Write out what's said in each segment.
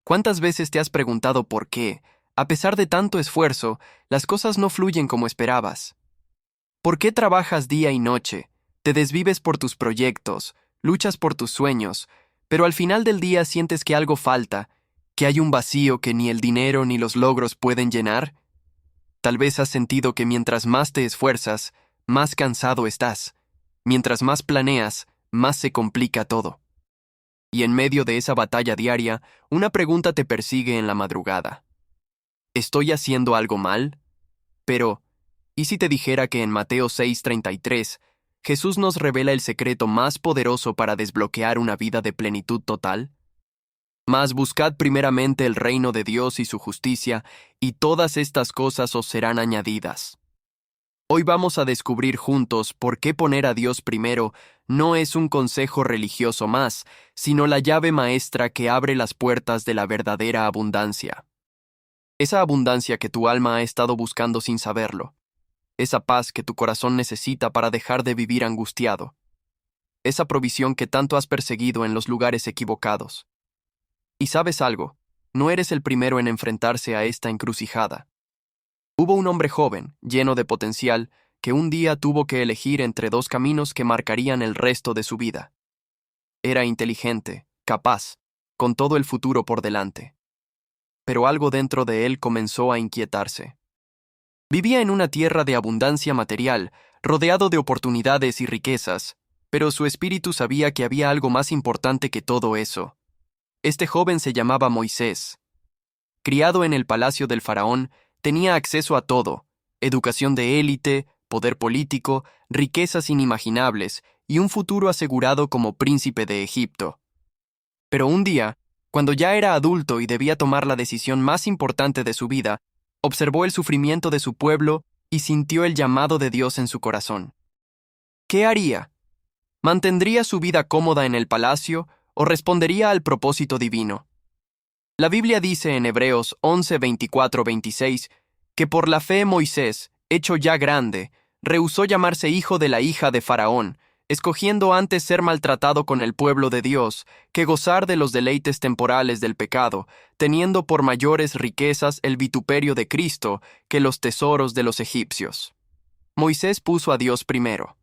¿Cuántas veces te has preguntado por qué, a pesar de tanto esfuerzo, las cosas no fluyen como esperabas? ¿Por qué trabajas día y noche, te desvives por tus proyectos, luchas por tus sueños, pero al final del día sientes que algo falta, que hay un vacío que ni el dinero ni los logros pueden llenar? Tal vez has sentido que mientras más te esfuerzas, más cansado estás. Mientras más planeas, más se complica todo. Y en medio de esa batalla diaria, una pregunta te persigue en la madrugada. ¿Estoy haciendo algo mal? Pero, ¿y si te dijera que en Mateo 6:33, Jesús nos revela el secreto más poderoso para desbloquear una vida de plenitud total? Mas buscad primeramente el reino de Dios y su justicia, y todas estas cosas os serán añadidas. Hoy vamos a descubrir juntos por qué poner a Dios primero no es un consejo religioso más, sino la llave maestra que abre las puertas de la verdadera abundancia. Esa abundancia que tu alma ha estado buscando sin saberlo. Esa paz que tu corazón necesita para dejar de vivir angustiado. Esa provisión que tanto has perseguido en los lugares equivocados. Y sabes algo, no eres el primero en enfrentarse a esta encrucijada. Hubo un hombre joven, lleno de potencial, que un día tuvo que elegir entre dos caminos que marcarían el resto de su vida. Era inteligente, capaz, con todo el futuro por delante. Pero algo dentro de él comenzó a inquietarse. Vivía en una tierra de abundancia material, rodeado de oportunidades y riquezas, pero su espíritu sabía que había algo más importante que todo eso. Este joven se llamaba Moisés. Criado en el palacio del faraón, tenía acceso a todo: educación de élite, poder político, riquezas inimaginables y un futuro asegurado como príncipe de Egipto. Pero un día, cuando ya era adulto y debía tomar la decisión más importante de su vida, observó el sufrimiento de su pueblo y sintió el llamado de Dios en su corazón. ¿Qué haría? ¿Mantendría su vida cómoda en el palacio o respondería al propósito divino? La Biblia dice en Hebreos 11:24-26 que por la fe Moisés, hecho ya grande, rehusó llamarse hijo de la hija de Faraón, escogiendo antes ser maltratado con el pueblo de Dios que gozar de los deleites temporales del pecado, teniendo por mayores riquezas el vituperio de Cristo que los tesoros de los egipcios. Moisés puso a Dios primero.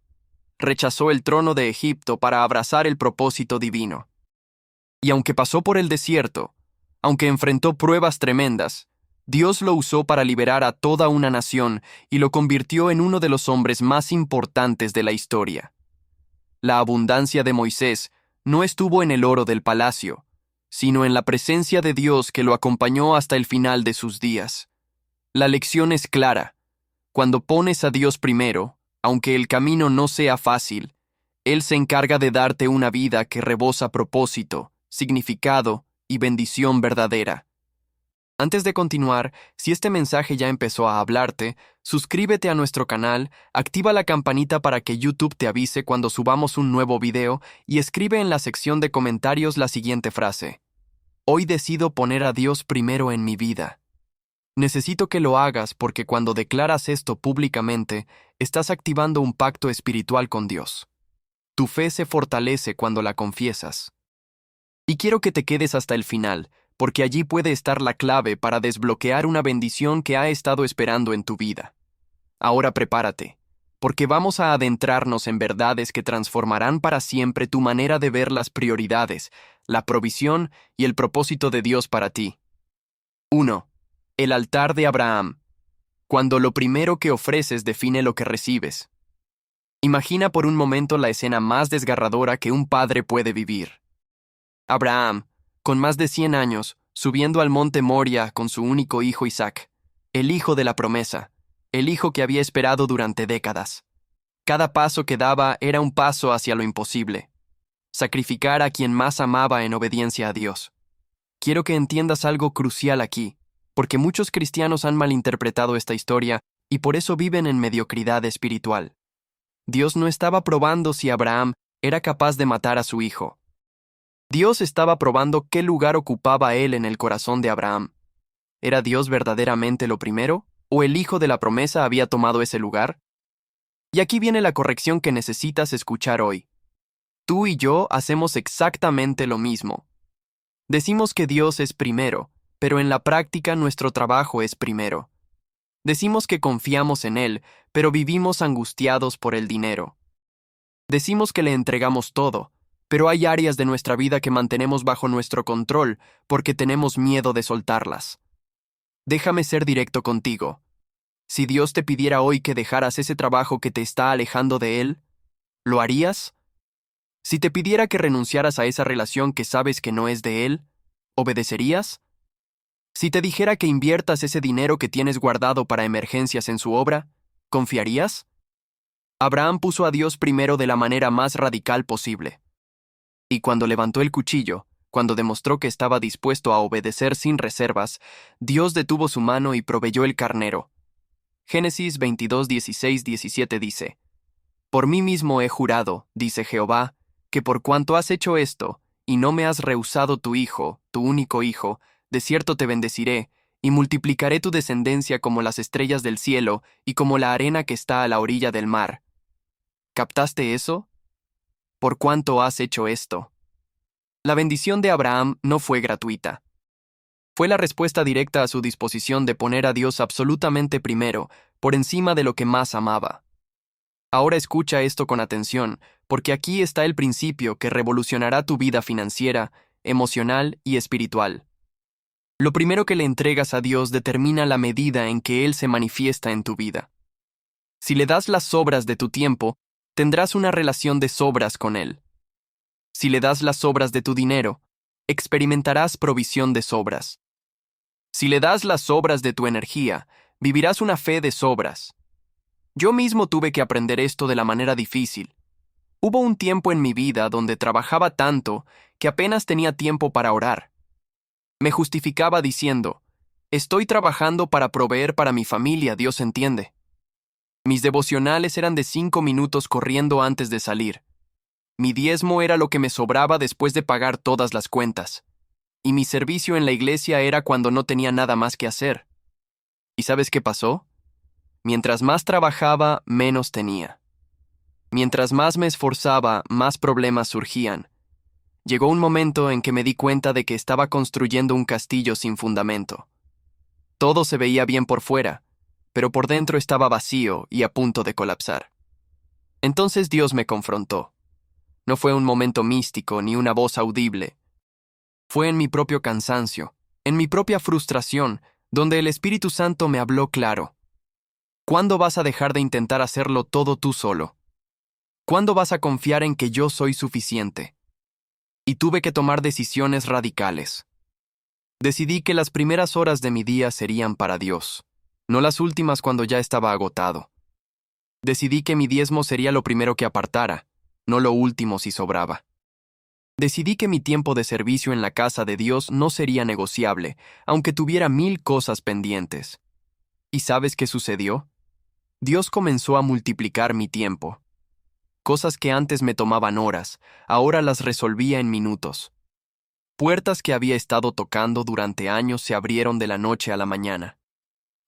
Rechazó el trono de Egipto para abrazar el propósito divino. Y aunque pasó por el desierto, aunque enfrentó pruebas tremendas, Dios lo usó para liberar a toda una nación y lo convirtió en uno de los hombres más importantes de la historia. La abundancia de Moisés no estuvo en el oro del palacio, sino en la presencia de Dios que lo acompañó hasta el final de sus días. La lección es clara: cuando pones a Dios primero, aunque el camino no sea fácil, Él se encarga de darte una vida que rebosa propósito, significado y bendición verdadera. Antes de continuar, si este mensaje ya empezó a hablarte, suscríbete a nuestro canal, activa la campanita para que YouTube te avise cuando subamos un nuevo video y escribe en la sección de comentarios la siguiente frase: Hoy decido poner a Dios primero en mi vida. Necesito que lo hagas porque cuando declaras esto públicamente, estás activando un pacto espiritual con Dios. Tu fe se fortalece cuando la confiesas. Y quiero que te quedes hasta el final, porque allí puede estar la clave para desbloquear una bendición que ha estado esperando en tu vida. Ahora prepárate, porque vamos a adentrarnos en verdades que transformarán para siempre tu manera de ver las prioridades, la provisión y el propósito de Dios para ti. 1. El altar de Abraham. Cuando lo primero que ofreces define lo que recibes. Imagina por un momento la escena más desgarradora que un padre puede vivir. Abraham, con más de 100 años, subiendo al monte Moria con su único hijo Isaac, el hijo de la promesa, el hijo que había esperado durante décadas. Cada paso que daba era un paso hacia lo imposible: sacrificar a quien más amaba en obediencia a Dios. Quiero que entiendas algo crucial aquí, porque muchos cristianos han malinterpretado esta historia y por eso viven en mediocridad espiritual. Dios no estaba probando si Abraham era capaz de matar a su hijo. Dios estaba probando qué lugar ocupaba él en el corazón de Abraham. ¿Era Dios verdaderamente lo primero, o el hijo de la promesa había tomado ese lugar? Y aquí viene la corrección que necesitas escuchar hoy. Tú y yo hacemos exactamente lo mismo. Decimos que Dios es primero, pero en la práctica nuestro trabajo es primero. Decimos que confiamos en Él, pero vivimos angustiados por el dinero. Decimos que le entregamos todo, pero hay áreas de nuestra vida que mantenemos bajo nuestro control porque tenemos miedo de soltarlas. Déjame ser directo contigo. Si Dios te pidiera hoy que dejaras ese trabajo que te está alejando de Él, ¿lo harías? Si te pidiera que renunciaras a esa relación que sabes que no es de Él, ¿obedecerías? Si te dijera que inviertas ese dinero que tienes guardado para emergencias en su obra, ¿confiarías? Abraham puso a Dios primero de la manera más radical posible. Y cuando levantó el cuchillo, cuando demostró que estaba dispuesto a obedecer sin reservas, Dios detuvo su mano y proveyó el carnero. Génesis 22, 16, 17 dice: Por mí mismo he jurado, dice Jehová, que por cuanto has hecho esto, y no me has rehusado tu hijo, tu único hijo, de cierto te bendeciré, y multiplicaré tu descendencia como las estrellas del cielo y como la arena que está a la orilla del mar. ¿Captaste eso? ¿Por cuánto has hecho esto? La bendición de Abraham no fue gratuita. Fue la respuesta directa a su disposición de poner a Dios absolutamente primero, por encima de lo que más amaba. Ahora escucha esto con atención, porque aquí está el principio que revolucionará tu vida financiera, emocional y espiritual. Lo primero que le entregas a Dios determina la medida en que Él se manifiesta en tu vida. Si le das las sobras de tu tiempo, tendrás una relación de sobras con Él. Si le das las sobras de tu dinero, experimentarás provisión de sobras. Si le das las sobras de tu energía, vivirás una fe de sobras. Yo mismo tuve que aprender esto de la manera difícil. Hubo un tiempo en mi vida donde trabajaba tanto que apenas tenía tiempo para orar. Me justificaba diciendo: estoy trabajando para proveer para mi familia, Dios entiende. Mis devocionales eran de 5 minutos corriendo antes de salir. Mi diezmo era lo que me sobraba después de pagar todas las cuentas. Y mi servicio en la iglesia era cuando no tenía nada más que hacer. ¿Y sabes qué pasó? Mientras más trabajaba, menos tenía. Mientras más me esforzaba, más problemas surgían. Llegó un momento en que me di cuenta de que estaba construyendo un castillo sin fundamento. Todo se veía bien por fuera, pero por dentro estaba vacío y a punto de colapsar. Entonces Dios me confrontó. No fue un momento místico ni una voz audible. Fue en mi propio cansancio, en mi propia frustración, donde el Espíritu Santo me habló claro. ¿Cuándo vas a dejar de intentar hacerlo todo tú solo? ¿Cuándo vas a confiar en que yo soy suficiente? Y tuve que tomar decisiones radicales. Decidí que las primeras horas de mi día serían para Dios, no las últimas cuando ya estaba agotado. Decidí que mi diezmo sería lo primero que apartara, no lo último si sobraba. Decidí que mi tiempo de servicio en la casa de Dios no sería negociable, aunque tuviera 1000 cosas pendientes. ¿Y sabes qué sucedió? Dios comenzó a multiplicar mi tiempo. Cosas que antes me tomaban horas, ahora las resolvía en minutos. Puertas que había estado tocando durante años se abrieron de la noche a la mañana.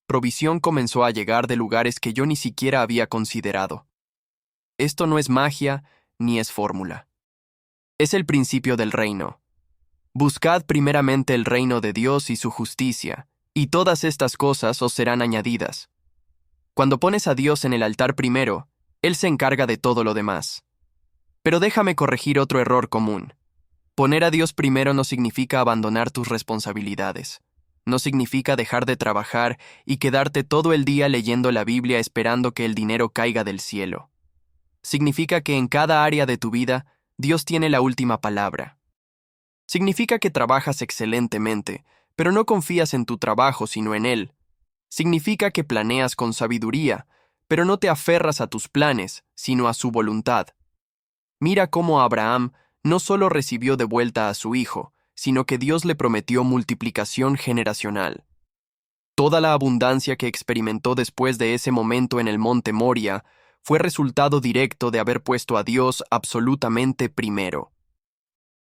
Provisión comenzó a llegar de lugares que yo ni siquiera había considerado. Esto no es magia ni es fórmula. Es el principio del reino. Buscad primeramente el reino de Dios y su justicia, y todas estas cosas os serán añadidas. Cuando pones a Dios en el altar primero, Él se encarga de todo lo demás. Pero déjame corregir otro error común. Poner a Dios primero no significa abandonar tus responsabilidades. No significa dejar de trabajar y quedarte todo el día leyendo la Biblia esperando que el dinero caiga del cielo. Significa que en cada área de tu vida, Dios tiene la última palabra. Significa que trabajas excelentemente, pero no confías en tu trabajo sino en Él. Significa que planeas con sabiduría, pero no te aferras a tus planes, sino a su voluntad. Mira cómo Abraham no solo recibió de vuelta a su hijo, sino que Dios le prometió multiplicación generacional. Toda la abundancia que experimentó después de ese momento en el monte Moria fue resultado directo de haber puesto a Dios absolutamente primero.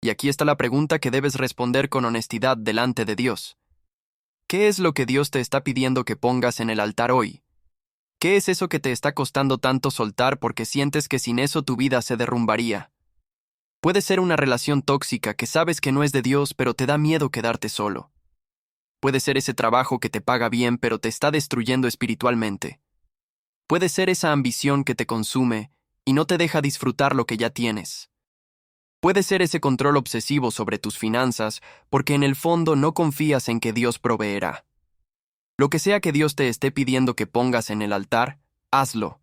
Y aquí está la pregunta que debes responder con honestidad delante de Dios. ¿Qué es lo que Dios te está pidiendo que pongas en el altar hoy? ¿Qué es eso que te está costando tanto soltar porque sientes que sin eso tu vida se derrumbaría? Puede ser una relación tóxica que sabes que no es de Dios, pero te da miedo quedarte solo. Puede ser ese trabajo que te paga bien, pero te está destruyendo espiritualmente. Puede ser esa ambición que te consume y no te deja disfrutar lo que ya tienes. Puede ser ese control obsesivo sobre tus finanzas, porque en el fondo no confías en que Dios proveerá. Lo que sea que Dios te esté pidiendo que pongas en el altar, hazlo.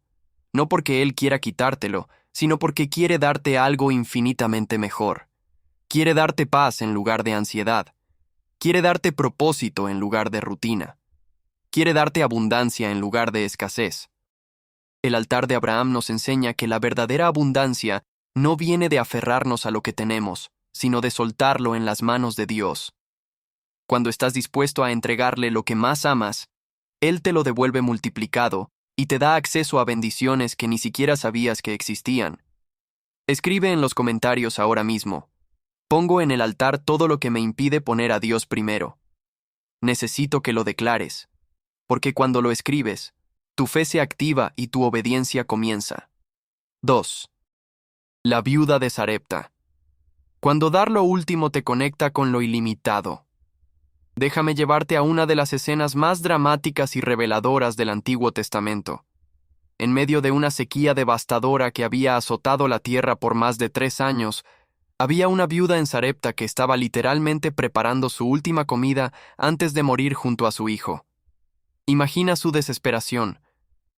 No porque Él quiera quitártelo, sino porque quiere darte algo infinitamente mejor. Quiere darte paz en lugar de ansiedad. Quiere darte propósito en lugar de rutina. Quiere darte abundancia en lugar de escasez. El altar de Abraham nos enseña que la verdadera abundancia no viene de aferrarnos a lo que tenemos, sino de soltarlo en las manos de Dios. Cuando estás dispuesto a entregarle lo que más amas, Él te lo devuelve multiplicado y te da acceso a bendiciones que ni siquiera sabías que existían. Escribe en los comentarios ahora mismo: pongo en el altar todo lo que me impide poner a Dios primero. Necesito que lo declares, porque cuando lo escribes, tu fe se activa y tu obediencia comienza. 2. La viuda de Sarepta. Cuando dar lo último te conecta con lo ilimitado. Déjame llevarte a una de las escenas más dramáticas y reveladoras del Antiguo Testamento. En medio de una sequía devastadora que había azotado la tierra por más de 3 años, había una viuda en Sarepta que estaba literalmente preparando su última comida antes de morir junto a su hijo. Imagina su desesperación.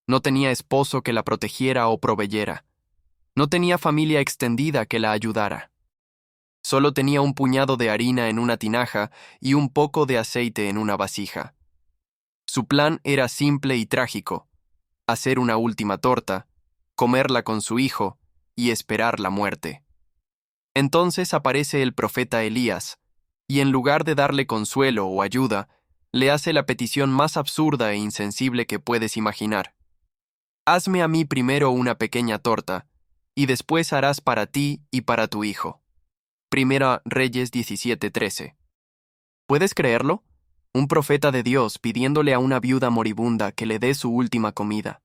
No tenía esposo que la protegiera o proveyera. No tenía familia extendida que la ayudara. Solo tenía un puñado de harina en una tinaja y un poco de aceite en una vasija. Su plan era simple y trágico: hacer una última torta, comerla con su hijo y esperar la muerte. Entonces aparece el profeta Elías, y en lugar de darle consuelo o ayuda, le hace la petición más absurda e insensible que puedes imaginar. Hazme a mí primero una pequeña torta, y después harás para ti y para tu hijo. Primera Reyes 17:13. ¿Puedes creerlo? Un profeta de Dios pidiéndole a una viuda moribunda que le dé su última comida.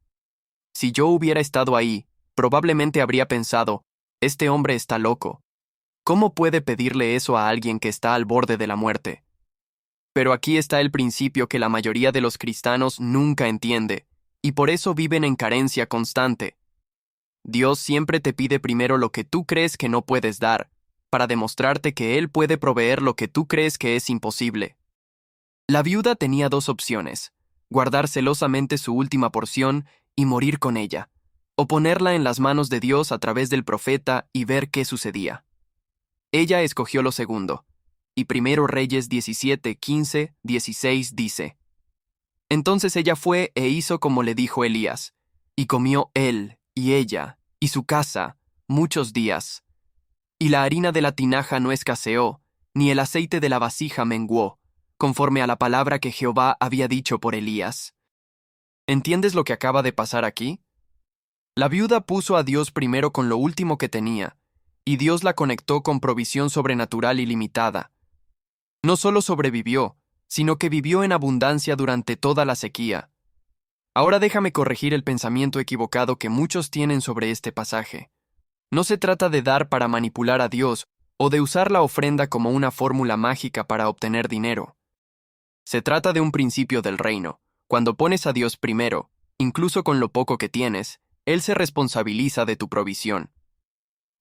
Si yo hubiera estado ahí, probablemente habría pensado: este hombre está loco. ¿Cómo puede pedirle eso a alguien que está al borde de la muerte? Pero aquí está el principio que la mayoría de los cristianos nunca entiende, y por eso viven en carencia constante. Dios siempre te pide primero lo que tú crees que no puedes dar, para demostrarte que Él puede proveer lo que tú crees que es imposible. La viuda tenía 2 opciones: guardar celosamente su última porción y morir con ella, o ponerla en las manos de Dios a través del profeta y ver qué sucedía. Ella escogió lo segundo, y Primero Reyes 17:15-16 dice: entonces ella fue e hizo como le dijo Elías, y comió él, y ella, y su casa, muchos días. Y la harina de la tinaja no escaseó, ni el aceite de la vasija menguó, conforme a la palabra que Jehová había dicho por Elías. ¿Entiendes lo que acaba de pasar aquí? La viuda puso a Dios primero con lo último que tenía, y Dios la conectó con provisión sobrenatural ilimitada. No solo sobrevivió, sino que vivió en abundancia durante toda la sequía. Ahora déjame corregir el pensamiento equivocado que muchos tienen sobre este pasaje. No se trata de dar para manipular a Dios o de usar la ofrenda como una fórmula mágica para obtener dinero. Se trata de un principio del reino. Cuando pones a Dios primero, incluso con lo poco que tienes, Él se responsabiliza de tu provisión.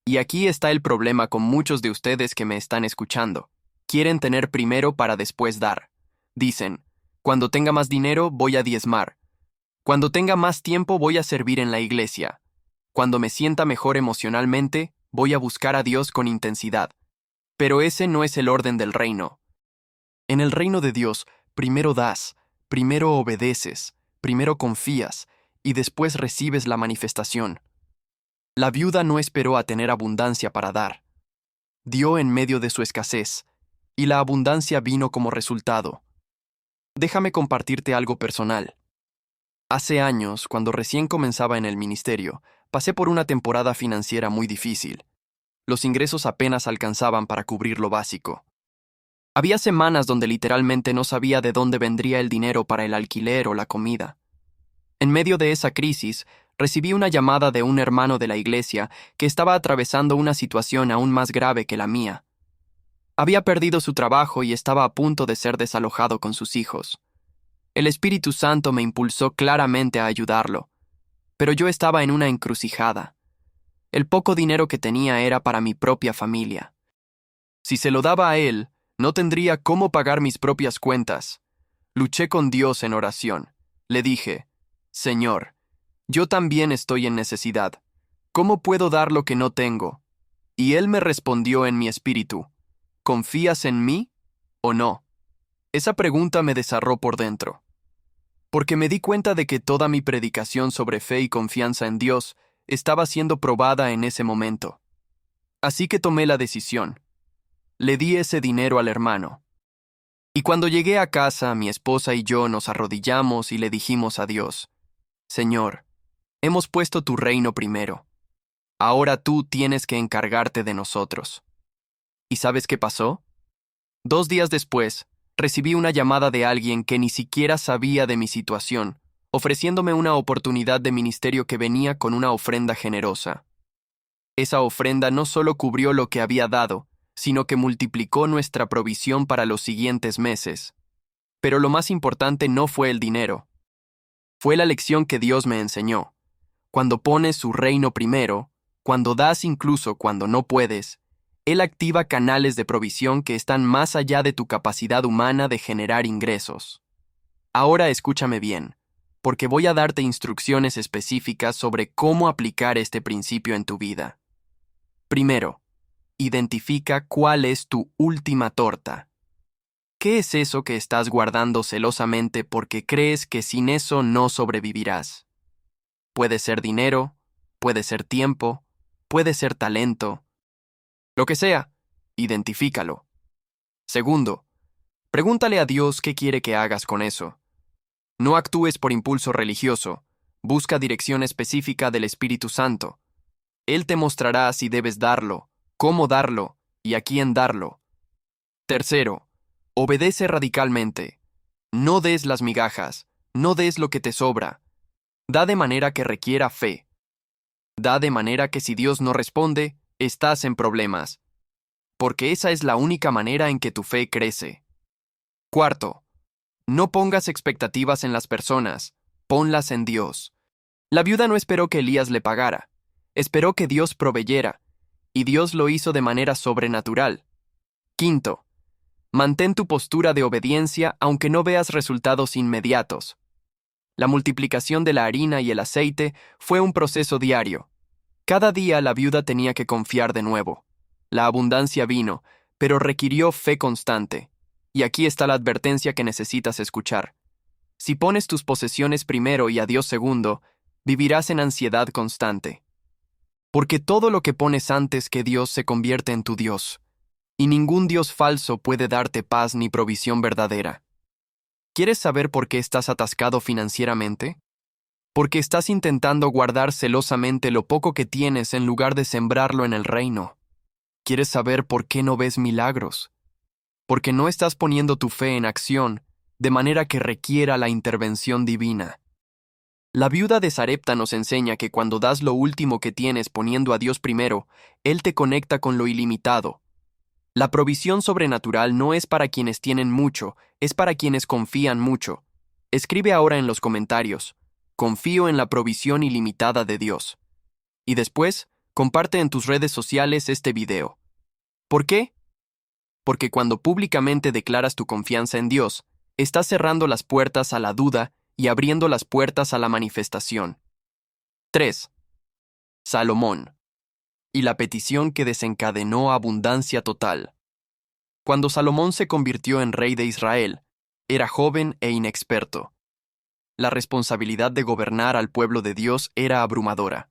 Y aquí está el problema con muchos de ustedes que me están escuchando. Quieren tener primero para después dar. Dicen: cuando tenga más dinero voy a diezmar. Cuando tenga más tiempo voy a servir en la iglesia. Cuando me sienta mejor emocionalmente, voy a buscar a Dios con intensidad. Pero ese no es el orden del reino. En el reino de Dios, primero das, primero obedeces, primero confías, y después recibes la manifestación. La viuda no esperó a tener abundancia para dar. Dio en medio de su escasez, y la abundancia vino como resultado. Déjame compartirte algo personal. Hace años, cuando recién comenzaba en el ministerio, pasé por una temporada financiera muy difícil. Los ingresos apenas alcanzaban para cubrir lo básico. Había semanas donde literalmente no sabía de dónde vendría el dinero para el alquiler o la comida. En medio de esa crisis, recibí una llamada de un hermano de la iglesia que estaba atravesando una situación aún más grave que la mía. Había perdido su trabajo y estaba a punto de ser desalojado con sus hijos. El Espíritu Santo me impulsó claramente a ayudarlo, pero yo estaba en una encrucijada. El poco dinero que tenía era para mi propia familia. Si se lo daba a él, no tendría cómo pagar mis propias cuentas. Luché con Dios en oración. Le dije, Señor, yo también estoy en necesidad. ¿Cómo puedo dar lo que no tengo? Y él me respondió en mi espíritu, ¿confías en mí o no? Esa pregunta me desarró por dentro, porque me di cuenta de que toda mi predicación sobre fe y confianza en Dios estaba siendo probada en ese momento. Así que tomé la decisión. Le di ese dinero al hermano. Y cuando llegué a casa, mi esposa y yo nos arrodillamos y le dijimos a Dios, Señor, hemos puesto tu reino primero. Ahora tú tienes que encargarte de nosotros. ¿Y sabes qué pasó? 2 días después, recibí una llamada de alguien que ni siquiera sabía de mi situación, ofreciéndome una oportunidad de ministerio que venía con una ofrenda generosa. Esa ofrenda no solo cubrió lo que había dado, sino que multiplicó nuestra provisión para los siguientes meses. Pero lo más importante no fue el dinero. Fue la lección que Dios me enseñó. Cuando pones su reino primero, cuando das incluso cuando no puedes, Él activa canales de provisión que están más allá de tu capacidad humana de generar ingresos. Ahora escúchame bien, porque voy a darte instrucciones específicas sobre cómo aplicar este principio en tu vida. Primero, identifica cuál es tu última torta. ¿Qué es eso que estás guardando celosamente porque crees que sin eso no sobrevivirás? Puede ser dinero, puede ser tiempo, puede ser talento. Lo que sea, identifícalo. Segundo, pregúntale a Dios qué quiere que hagas con eso. No actúes por impulso religioso, busca dirección específica del Espíritu Santo. Él te mostrará si debes darlo, cómo darlo y a quién darlo. Tercero, obedece radicalmente. No des las migajas, no des lo que te sobra. Da de manera que requiera fe. Da de manera que si Dios no responde, estás en problemas. Porque esa es la única manera en que tu fe crece. Cuarto, no pongas expectativas en las personas, ponlas en Dios. La viuda no esperó que Elías le pagara, esperó que Dios proveyera, y Dios lo hizo de manera sobrenatural. Quinto, mantén tu postura de obediencia aunque no veas resultados inmediatos. La multiplicación de la harina y el aceite fue un proceso diario. Cada día la viuda tenía que confiar de nuevo. La abundancia vino, pero requirió fe constante. Y aquí está la advertencia que necesitas escuchar. Si pones tus posesiones primero y a Dios segundo, vivirás en ansiedad constante. Porque todo lo que pones antes que Dios se convierte en tu Dios. Y ningún Dios falso puede darte paz ni provisión verdadera. ¿Quieres saber por qué estás atascado financieramente? Porque estás intentando guardar celosamente lo poco que tienes en lugar de sembrarlo en el reino. ¿Quieres saber por qué no ves milagros? Porque no estás poniendo tu fe en acción, de manera que requiera la intervención divina. La viuda de Sarepta nos enseña que cuando das lo último que tienes poniendo a Dios primero, Él te conecta con lo ilimitado. La provisión sobrenatural no es para quienes tienen mucho, es para quienes confían mucho. Escribe ahora en los comentarios, confío en la provisión ilimitada de Dios. Y después, comparte en tus redes sociales este video. ¿Por qué? Porque cuando públicamente declaras tu confianza en Dios, estás cerrando las puertas a la duda y abriendo las puertas a la manifestación. 3. Salomón. Y la petición que desencadenó abundancia total. Cuando Salomón se convirtió en rey de Israel, era joven e inexperto. La responsabilidad de gobernar al pueblo de Dios era abrumadora.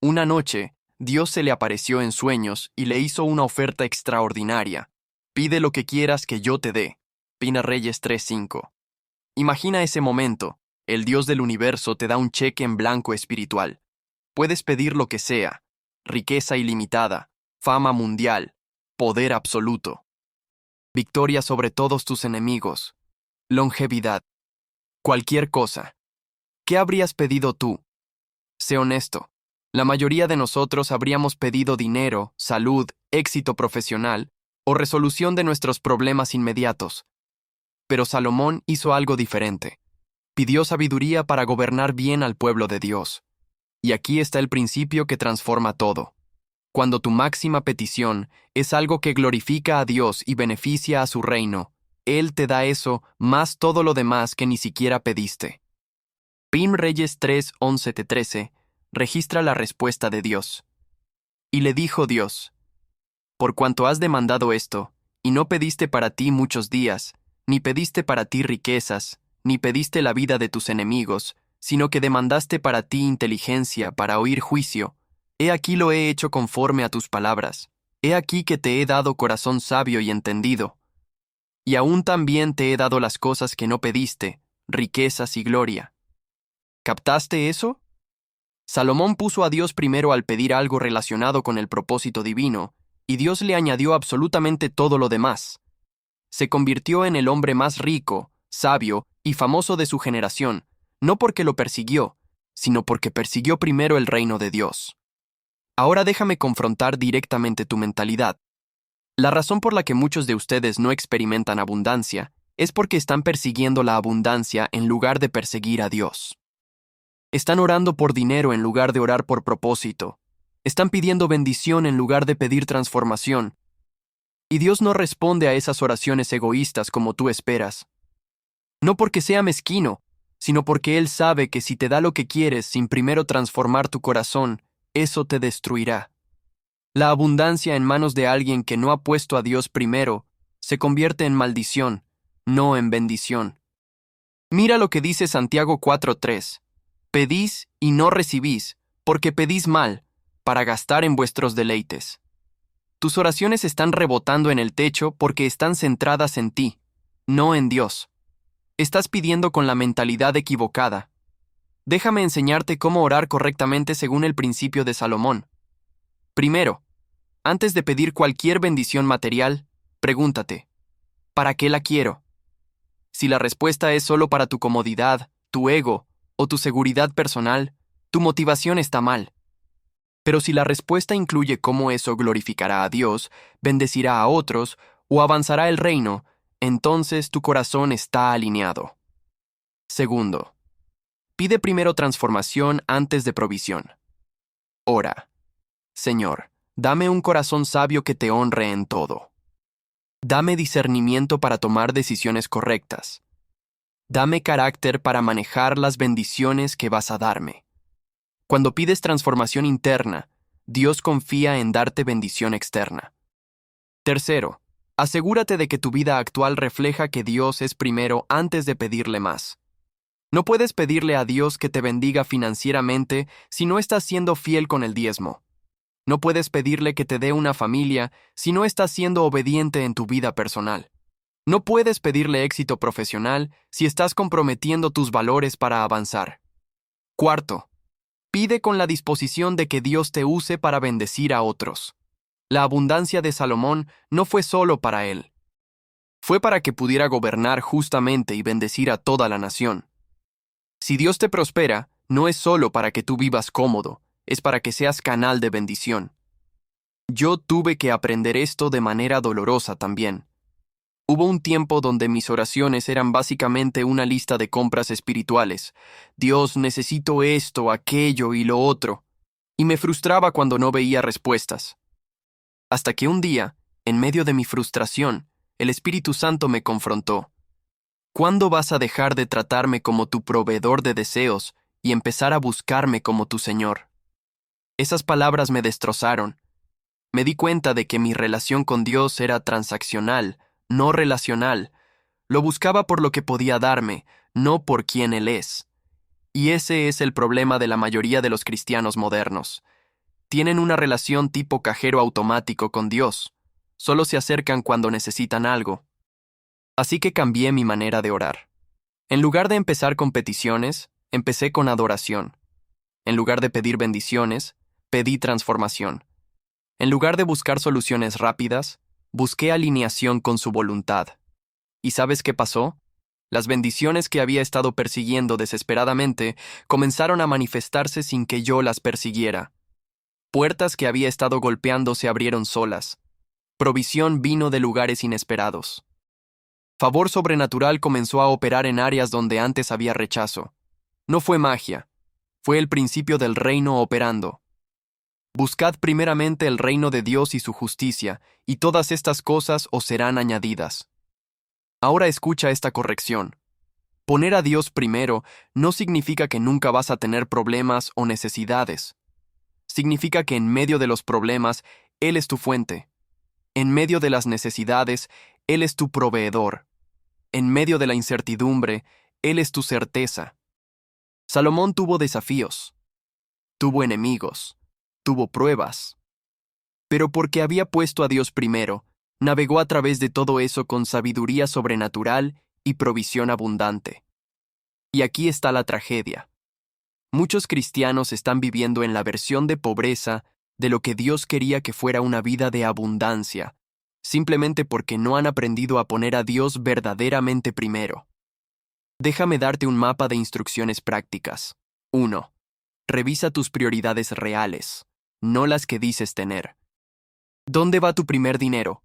Una noche, Dios se le apareció en sueños y le hizo una oferta extraordinaria. Pide lo que quieras que yo te dé. Pina Reyes 3:5. Imagina ese momento. El Dios del universo te da un cheque en blanco espiritual. Puedes pedir lo que sea. Riqueza ilimitada, fama mundial, poder absoluto. Victoria sobre todos tus enemigos. Longevidad. Cualquier cosa. ¿Qué habrías pedido tú? Sé honesto. La mayoría de nosotros habríamos pedido dinero, salud, éxito profesional o resolución de nuestros problemas inmediatos. Pero Salomón hizo algo diferente. Pidió sabiduría para gobernar bien al pueblo de Dios. Y aquí está el principio que transforma todo. Cuando tu máxima petición es algo que glorifica a Dios y beneficia a su reino, Él te da eso más todo lo demás que ni siquiera pediste. Pim Reyes 3, 11-13 registra la respuesta de Dios. Y le dijo Dios: por cuanto has demandado esto, y no pediste para ti muchos días, ni pediste para ti riquezas, ni pediste la vida de tus enemigos, sino que demandaste para ti inteligencia para oír juicio, he aquí lo he hecho conforme a tus palabras. He aquí que te he dado corazón sabio y entendido. Y aún también te he dado las cosas que no pediste, riquezas y gloria. ¿Captaste eso? Salomón puso a Dios primero al pedir algo relacionado con el propósito divino, y Dios le añadió absolutamente todo lo demás. Se convirtió en el hombre más rico, sabio y famoso de su generación, no porque lo persiguió, sino porque persiguió primero el reino de Dios. Ahora déjame confrontar directamente tu mentalidad. La razón por la que muchos de ustedes no experimentan abundancia es porque están persiguiendo la abundancia en lugar de perseguir a Dios. Están orando por dinero en lugar de orar por propósito. Están pidiendo bendición en lugar de pedir transformación. Y Dios no responde a esas oraciones egoístas como tú esperas. No porque sea mezquino, sino porque Él sabe que si te da lo que quieres sin primero transformar tu corazón, eso te destruirá. La abundancia en manos de alguien que no ha puesto a Dios primero se convierte en maldición, no en bendición. Mira lo que dice Santiago 4:3. Pedís y no recibís, porque pedís mal, para gastar en vuestros deleites. Tus oraciones están rebotando en el techo porque están centradas en ti, no en Dios. Estás pidiendo con la mentalidad equivocada. Déjame enseñarte cómo orar correctamente según el principio de Salomón. Primero, antes de pedir cualquier bendición material, pregúntate: ¿para qué la quiero? Si la respuesta es solo para tu comodidad, tu ego o tu seguridad personal, tu motivación está mal. Pero si la respuesta incluye cómo eso glorificará a Dios, bendecirá a otros o avanzará el reino, entonces tu corazón está alineado. Segundo, pide primero transformación antes de provisión. Ora: Señor, dame un corazón sabio que te honre en todo. Dame discernimiento para tomar decisiones correctas. Dame carácter para manejar las bendiciones que vas a darme. Cuando pides transformación interna, Dios confía en darte bendición externa. Tercero, asegúrate de que tu vida actual refleja que Dios es primero antes de pedirle más. No puedes pedirle a Dios que te bendiga financieramente si no estás siendo fiel con el diezmo. No puedes pedirle que te dé una familia si no estás siendo obediente en tu vida personal. No puedes pedirle éxito profesional si estás comprometiendo tus valores para avanzar. Cuarto, pide con la disposición de que Dios te use para bendecir a otros. La abundancia de Salomón no fue solo para él. Fue para que pudiera gobernar justamente y bendecir a toda la nación. Si Dios te prospera, no es solo para que tú vivas cómodo, es para que seas canal de bendición. Yo tuve que aprender esto de manera dolorosa también. Hubo un tiempo donde mis oraciones eran básicamente una lista de compras espirituales. Dios, necesito esto, aquello y lo otro. Y me frustraba cuando no veía respuestas. Hasta que un día, en medio de mi frustración, el Espíritu Santo me confrontó. ¿Cuándo vas a dejar de tratarme como tu proveedor de deseos y empezar a buscarme como tu Señor? Esas palabras me destrozaron. Me di cuenta de que mi relación con Dios era transaccional, no relacional. Lo buscaba por lo que podía darme, no por quién Él es. Y ese es el problema de la mayoría de los cristianos modernos. Tienen una relación tipo cajero automático con Dios. Solo se acercan cuando necesitan algo. Así que cambié mi manera de orar. En lugar de empezar con peticiones, empecé con adoración. En lugar de pedir bendiciones, pedí transformación. En lugar de buscar soluciones rápidas, busqué alineación con su voluntad. ¿Y sabes qué pasó? Las bendiciones que había estado persiguiendo desesperadamente comenzaron a manifestarse sin que yo las persiguiera. Puertas que había estado golpeando se abrieron solas. Provisión vino de lugares inesperados. Favor sobrenatural comenzó a operar en áreas donde antes había rechazo. No fue magia, fue el principio del reino operando. Buscad primeramente el reino de Dios y su justicia, y todas estas cosas os serán añadidas. Ahora escucha esta corrección. Poner a Dios primero no significa que nunca vas a tener problemas o necesidades. Significa que en medio de los problemas, Él es tu fuente. En medio de las necesidades, Él es tu proveedor. En medio de la incertidumbre, Él es tu certeza. Salomón tuvo desafíos, tuvo enemigos, tuvo pruebas. Pero porque había puesto a Dios primero, navegó a través de todo eso con sabiduría sobrenatural y provisión abundante. Y aquí está la tragedia. Muchos cristianos están viviendo en la versión de pobreza de lo que Dios quería que fuera una vida de abundancia, simplemente porque no han aprendido a poner a Dios verdaderamente primero. Déjame darte un mapa de instrucciones prácticas. 1. Revisa tus prioridades reales, no las que dices tener. ¿Dónde va tu primer dinero?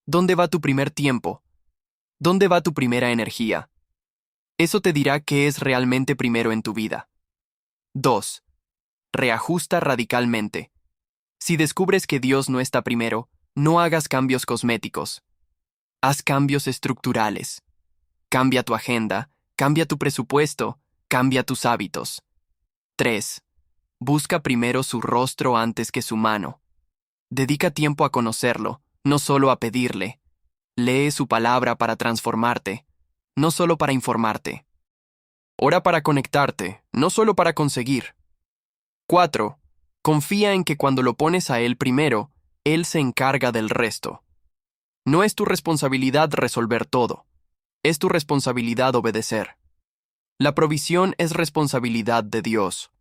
¿Dónde va tu primer tiempo? ¿Dónde va tu primera energía? Eso te dirá qué es realmente primero en tu vida. 2. Reajusta radicalmente. Si descubres que Dios no está primero, no hagas cambios cosméticos. Haz cambios estructurales. Cambia tu agenda, cambia tu presupuesto, cambia tus hábitos. 3. Busca primero su rostro antes que su mano. Dedica tiempo a conocerlo, no solo a pedirle. Lee su palabra para transformarte, no solo para informarte. Ora para conectarte, no solo para conseguir. 4. Confía en que cuando lo pones a Él primero, Él se encarga del resto. No es tu responsabilidad resolver todo. Es tu responsabilidad obedecer. La provisión es responsabilidad de Dios.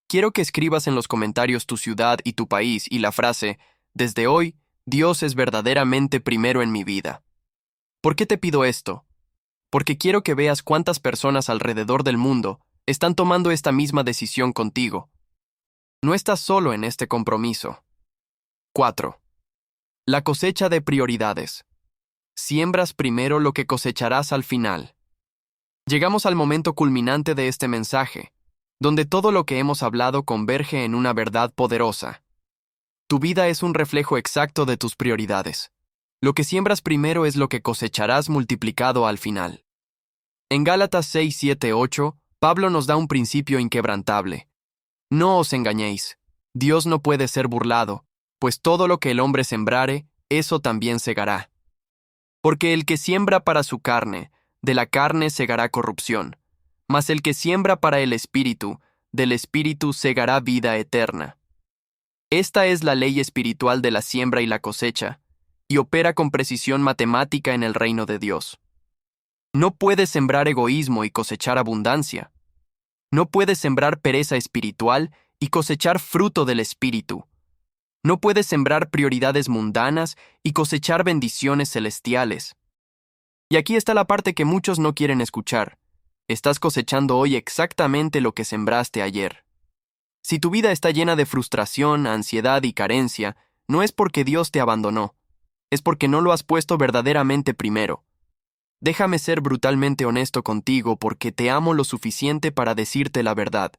Quiero que escribas en los comentarios tu ciudad y tu país y la frase, desde hoy, Dios es verdaderamente primero en mi vida. ¿Por qué te pido esto? Porque quiero que veas cuántas personas alrededor del mundo están tomando esta misma decisión contigo. No estás solo en este compromiso. 4. La cosecha de prioridades. Siembras primero lo que cosecharás al final. Llegamos al momento culminante de este mensaje, donde todo lo que hemos hablado converge en una verdad poderosa. Tu vida es un reflejo exacto de tus prioridades. Lo que siembras primero es lo que cosecharás multiplicado al final. En Gálatas 6, 7, 8, Pablo nos da un principio inquebrantable. No os engañéis. Dios no puede ser burlado, pues todo lo que el hombre sembrare, eso también segará. Porque el que siembra para su carne, de la carne segará corrupción, mas el que siembra para el Espíritu, del Espíritu segará vida eterna. Esta es la ley espiritual de la siembra y la cosecha, y opera con precisión matemática en el reino de Dios. No puedes sembrar egoísmo y cosechar abundancia. No puedes sembrar pereza espiritual y cosechar fruto del Espíritu. No puedes sembrar prioridades mundanas y cosechar bendiciones celestiales. Y aquí está la parte que muchos no quieren escuchar. Estás cosechando hoy exactamente lo que sembraste ayer. Si tu vida está llena de frustración, ansiedad y carencia, no es porque Dios te abandonó, es porque no lo has puesto verdaderamente primero. Déjame ser brutalmente honesto contigo porque te amo lo suficiente para decirte la verdad.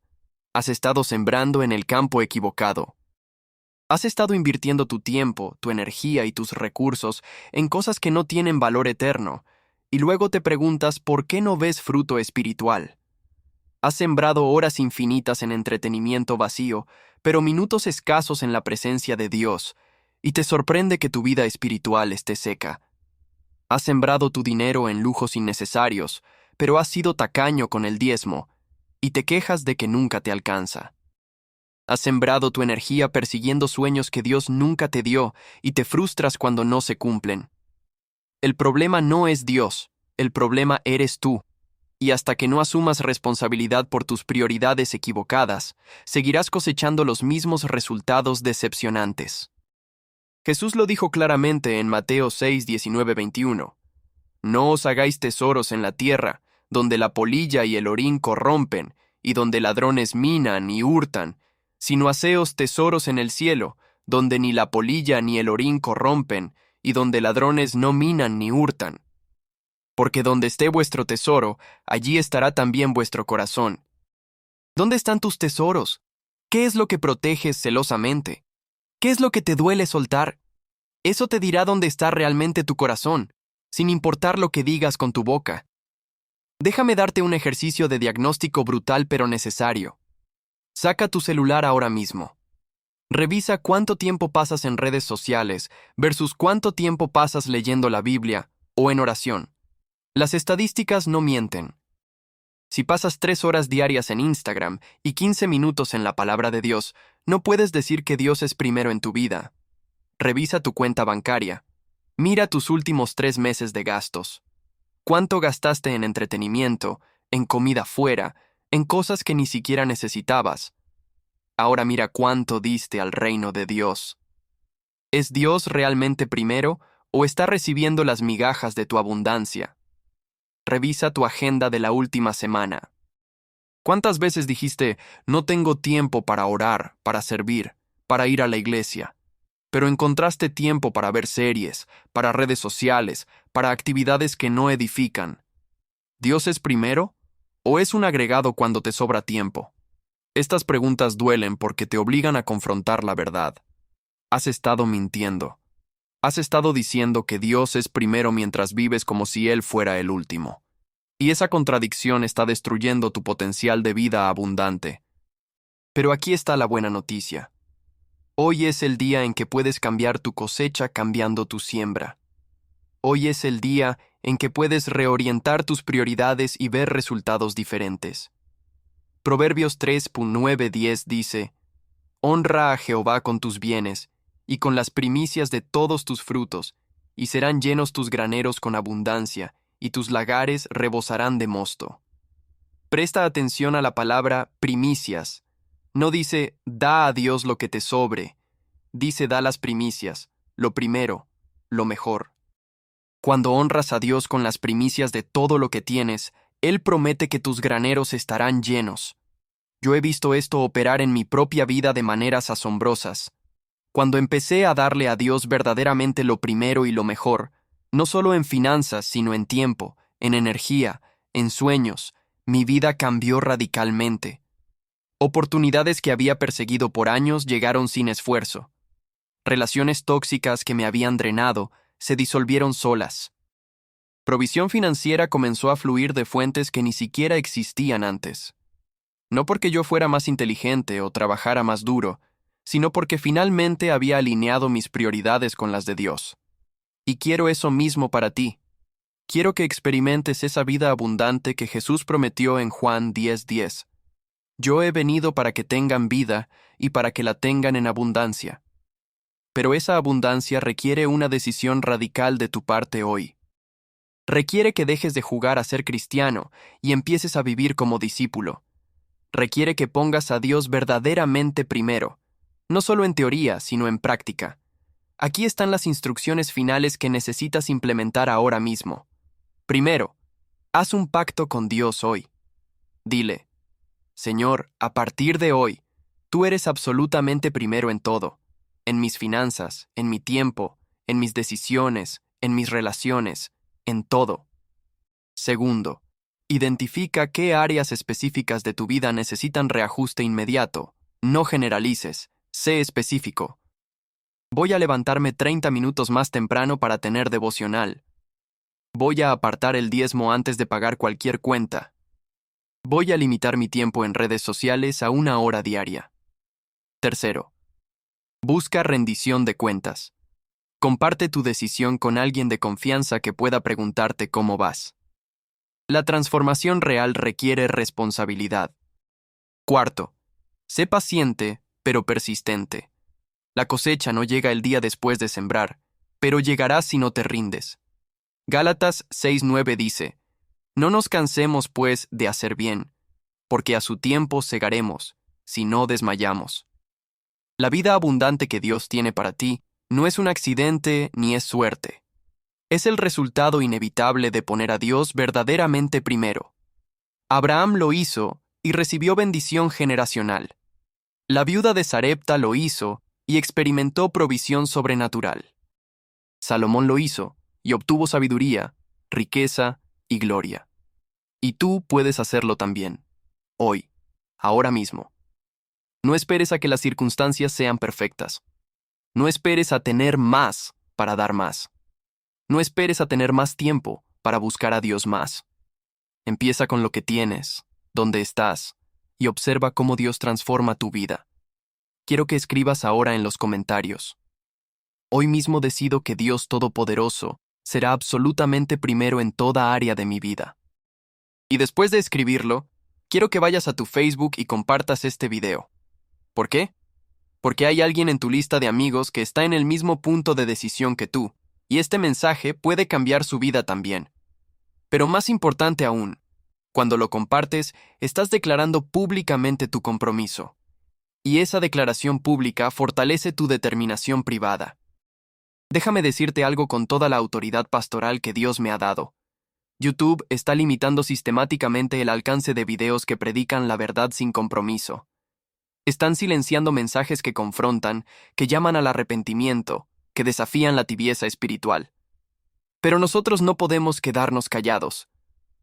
Has estado sembrando en el campo equivocado. Has estado invirtiendo tu tiempo, tu energía y tus recursos en cosas que no tienen valor eterno, y luego te preguntas por qué no ves fruto espiritual. Has sembrado horas infinitas en entretenimiento vacío, pero minutos escasos en la presencia de Dios, y te sorprende que tu vida espiritual esté seca. Has sembrado tu dinero en lujos innecesarios, pero has sido tacaño con el diezmo, y te quejas de que nunca te alcanza. Has sembrado tu energía persiguiendo sueños que Dios nunca te dio, y te frustras cuando no se cumplen. El problema no es Dios, el problema eres tú. Y hasta que no asumas responsabilidad por tus prioridades equivocadas, seguirás cosechando los mismos resultados decepcionantes. Jesús lo dijo claramente en Mateo 6, 19, 21. No os hagáis tesoros en la tierra, donde la polilla y el orín corrompen, y donde ladrones minan y hurtan, sino haceos tesoros en el cielo, donde ni la polilla ni el orín corrompen, y donde ladrones no minan ni hurtan. Porque donde esté vuestro tesoro, allí estará también vuestro corazón. ¿Dónde están tus tesoros? ¿Qué es lo que proteges celosamente? ¿Qué es lo que te duele soltar? Eso te dirá dónde está realmente tu corazón, sin importar lo que digas con tu boca. Déjame darte un ejercicio de diagnóstico brutal pero necesario. Saca tu celular ahora mismo. Revisa cuánto tiempo pasas en redes sociales versus cuánto tiempo pasas leyendo la Biblia o en oración. Las estadísticas no mienten. Si pasas 3 horas diarias en Instagram y 15 minutos en la palabra de Dios, no puedes decir que Dios es primero en tu vida. Revisa tu cuenta bancaria. Mira tus últimos 3 meses de gastos. ¿Cuánto gastaste en entretenimiento, en comida fuera, en cosas que ni siquiera necesitabas? Ahora mira cuánto diste al reino de Dios. ¿Es Dios realmente primero o está recibiendo las migajas de tu abundancia? Revisa tu agenda de la última semana. ¿Cuántas veces dijiste, no tengo tiempo para orar, para servir, para ir a la iglesia? Pero encontraste tiempo para ver series, para redes sociales, para actividades que no edifican. ¿Dios es primero o es un agregado cuando te sobra tiempo? Estas preguntas duelen porque te obligan a confrontar la verdad. Has estado mintiendo. Has estado diciendo que Dios es primero mientras vives como si Él fuera el último. Y esa contradicción está destruyendo tu potencial de vida abundante. Pero aquí está la buena noticia. Hoy es el día en que puedes cambiar tu cosecha cambiando tu siembra. Hoy es el día en que puedes reorientar tus prioridades y ver resultados diferentes. Proverbios 3:9-10 dice: Honra a Jehová con tus bienes y con las primicias de todos tus frutos, y serán llenos tus graneros con abundancia, y tus lagares rebosarán de mosto. Presta atención a la palabra primicias. No dice, da a Dios lo que te sobre. Dice, da las primicias, lo primero, lo mejor. Cuando honras a Dios con las primicias de todo lo que tienes, Él promete que tus graneros estarán llenos. Yo he visto esto operar en mi propia vida de maneras asombrosas. Cuando empecé a darle a Dios verdaderamente lo primero y lo mejor, no solo en finanzas, sino en tiempo, en energía, en sueños, mi vida cambió radicalmente. Oportunidades que había perseguido por años llegaron sin esfuerzo. Relaciones tóxicas que me habían drenado se disolvieron solas. Provisión financiera comenzó a fluir de fuentes que ni siquiera existían antes. No porque yo fuera más inteligente o trabajara más duro, sino porque finalmente había alineado mis prioridades con las de Dios. Y quiero eso mismo para ti. Quiero que experimentes esa vida abundante que Jesús prometió en Juan 10:10. Yo he venido para que tengan vida y para que la tengan en abundancia. Pero esa abundancia requiere una decisión radical de tu parte hoy. Requiere que dejes de jugar a ser cristiano y empieces a vivir como discípulo. Requiere que pongas a Dios verdaderamente primero, no solo en teoría, sino en práctica. Aquí están las instrucciones finales que necesitas implementar ahora mismo. Primero, haz un pacto con Dios hoy. Dile: Señor, a partir de hoy, tú eres absolutamente primero en todo, en mis finanzas, en mi tiempo, en mis decisiones, en mis relaciones, en todo. Segundo, identifica qué áreas específicas de tu vida necesitan reajuste inmediato. No generalices, sé específico. Voy a levantarme 30 minutos más temprano para tener devocional. Voy a apartar el diezmo antes de pagar cualquier cuenta. Voy a limitar mi tiempo en redes sociales a 1 hora diaria. Tercero, busca rendición de cuentas. Comparte tu decisión con alguien de confianza que pueda preguntarte cómo vas. La transformación real requiere responsabilidad. Cuarto, sé paciente, pero persistente. La cosecha no llega el día después de sembrar, pero llegará si no te rindes. Gálatas 6:9 dice: No nos cansemos, pues, de hacer bien, porque a su tiempo segaremos, si no desmayamos. La vida abundante que Dios tiene para ti no es un accidente ni es suerte. Es el resultado inevitable de poner a Dios verdaderamente primero. Abraham lo hizo y recibió bendición generacional. La viuda de Sarepta lo hizo y experimentó provisión sobrenatural. Salomón lo hizo y obtuvo sabiduría, riqueza y gloria. Y tú puedes hacerlo también, hoy, ahora mismo. No esperes a que las circunstancias sean perfectas. No esperes a tener más para dar más. No esperes a tener más tiempo para buscar a Dios más. Empieza con lo que tienes, donde estás, y observa cómo Dios transforma tu vida. Quiero que escribas ahora en los comentarios. Hoy mismo decido que Dios Todopoderoso será absolutamente primero en toda área de mi vida. Y después de escribirlo, quiero que vayas a tu Facebook y compartas este video. ¿Por qué? Porque hay alguien en tu lista de amigos que está en el mismo punto de decisión que tú, y este mensaje puede cambiar su vida también. Pero más importante aún, cuando lo compartes, estás declarando públicamente tu compromiso. Y esa declaración pública fortalece tu determinación privada. Déjame decirte algo con toda la autoridad pastoral que Dios me ha dado. YouTube está limitando sistemáticamente el alcance de videos que predican la verdad sin compromiso. Están silenciando mensajes que confrontan, que llaman al arrepentimiento, que desafían la tibieza espiritual. Pero nosotros no podemos quedarnos callados.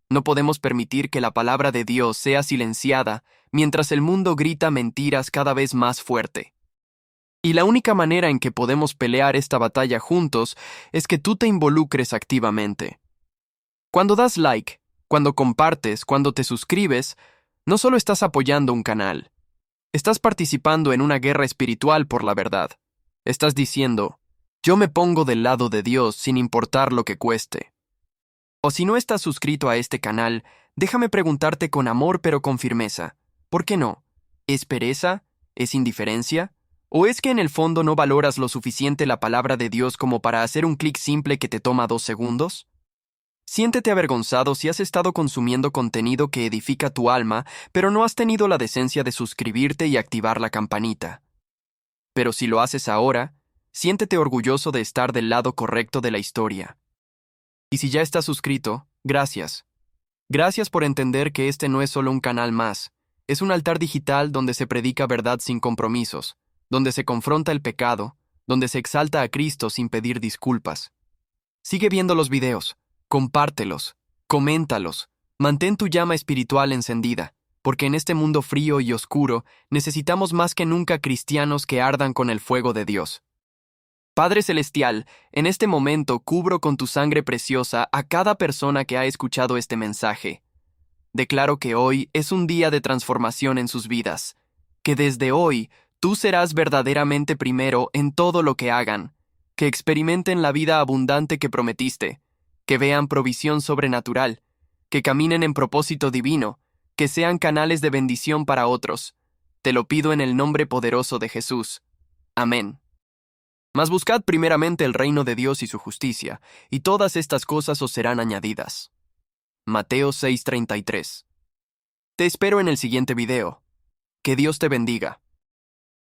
No podemos permitir que la palabra de Dios sea silenciada mientras el mundo grita mentiras cada vez más fuerte. Y la única manera en que podemos pelear esta batalla juntos es que tú te involucres activamente. Cuando das like, cuando compartes, cuando te suscribes, no solo estás apoyando un canal, estás participando en una guerra espiritual por la verdad. Estás diciendo, yo me pongo del lado de Dios sin importar lo que cueste. O si no estás suscrito a este canal, déjame preguntarte con amor pero con firmeza, ¿por qué no? ¿Es pereza? ¿Es indiferencia? ¿O es que en el fondo no valoras lo suficiente la palabra de Dios como para hacer un clic simple que te toma 2 segundos? Siéntete avergonzado si has estado consumiendo contenido que edifica tu alma, pero no has tenido la decencia de suscribirte y activar la campanita. Pero si lo haces ahora, siéntete orgulloso de estar del lado correcto de la historia. Y si ya estás suscrito, gracias. Gracias por entender que este no es solo un canal más, es un altar digital donde se predica verdad sin compromisos, donde se confronta el pecado, donde se exalta a Cristo sin pedir disculpas. Sigue viendo los videos, compártelos, coméntalos, mantén tu llama espiritual encendida, porque en este mundo frío y oscuro necesitamos más que nunca cristianos que ardan con el fuego de Dios. Padre Celestial, en este momento cubro con tu sangre preciosa a cada persona que ha escuchado este mensaje. Declaro que hoy es un día de transformación en sus vidas, que desde hoy tú serás verdaderamente primero en todo lo que hagan, que experimenten la vida abundante que prometiste, que vean provisión sobrenatural, que caminen en propósito divino, que sean canales de bendición para otros. Te lo pido en el nombre poderoso de Jesús. Amén. Mas buscad primeramente el reino de Dios y su justicia, y todas estas cosas os serán añadidas. Mateo 6:33. Te espero en el siguiente video. Que Dios te bendiga.